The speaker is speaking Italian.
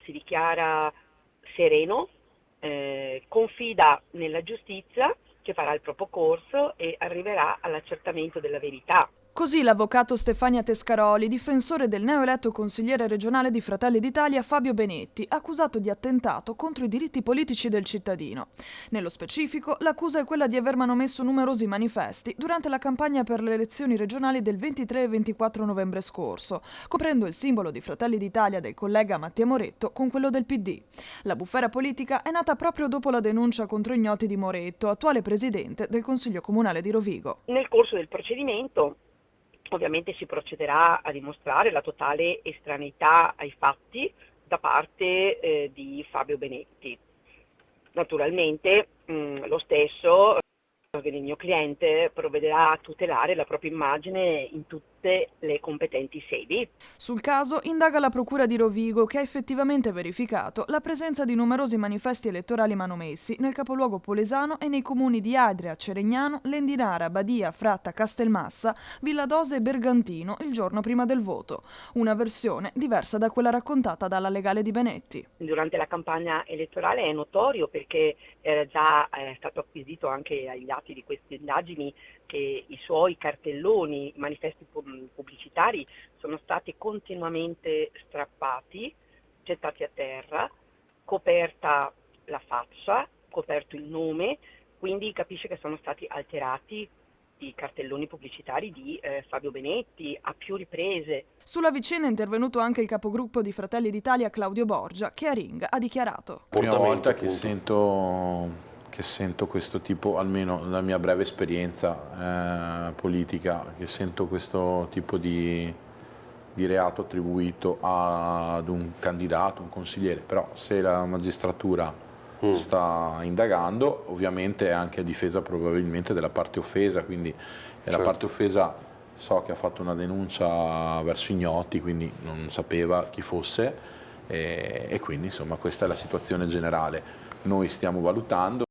si dichiara sereno, confida nella giustizia che farà il proprio corso e arriverà all'accertamento della verità. Così l'avvocato Stefania Tescaroli, difensore del neoeletto consigliere regionale di Fratelli d'Italia Fabio Benetti, accusato di attentato contro i diritti politici del cittadino. Nello specifico, l'accusa è quella di aver manomesso numerosi manifesti durante la campagna per le elezioni regionali del 23 e 24 novembre scorso, coprendo il simbolo di Fratelli d'Italia del collega Mattia Moretto con quello del PD. La bufera politica è nata proprio dopo la denuncia contro ignoti di Moretto, attuale presidente del Consiglio Comunale di Rovigo. Nel corso del procedimento ovviamente si procederà a dimostrare la totale estraneità ai fatti da parte di Fabio Benetti. Naturalmente lo stesso, il mio cliente, provvederà a tutelare la propria immagine in tutte le competenti sedi. Sul caso indaga la Procura di Rovigo, che ha effettivamente verificato la presenza di numerosi manifesti elettorali manomessi nel capoluogo polesano e nei comuni di Adria, Ceregnano, Lendinara, Badia, Fratta, Castelmassa, Villadose e Bergantino il giorno prima del voto. Una versione diversa da quella raccontata dalla legale di Benetti. Durante la campagna elettorale è notorio, perché era già stato acquisito anche agli atti di queste indagini, che i suoi cartelloni, i manifesti pubblicitari sono stati continuamente strappati, gettati a terra, coperta la faccia, coperto il nome, quindi capisce che sono stati alterati i cartelloni pubblicitari di Fabio Benetti a più riprese. Sulla vicenda è intervenuto anche il capogruppo di Fratelli d'Italia Claudio Borgia, che a Ring ha dichiarato: Prima volta che sento questo tipo, almeno nella mia breve esperienza politica, che sento questo tipo di reato attribuito ad un candidato, un consigliere. Però se la magistratura sta indagando, ovviamente è anche a difesa probabilmente della parte offesa, quindi la parte offesa so che ha fatto una denuncia verso ignoti, quindi non sapeva chi fosse, e quindi insomma questa è la situazione generale. Noi stiamo valutando.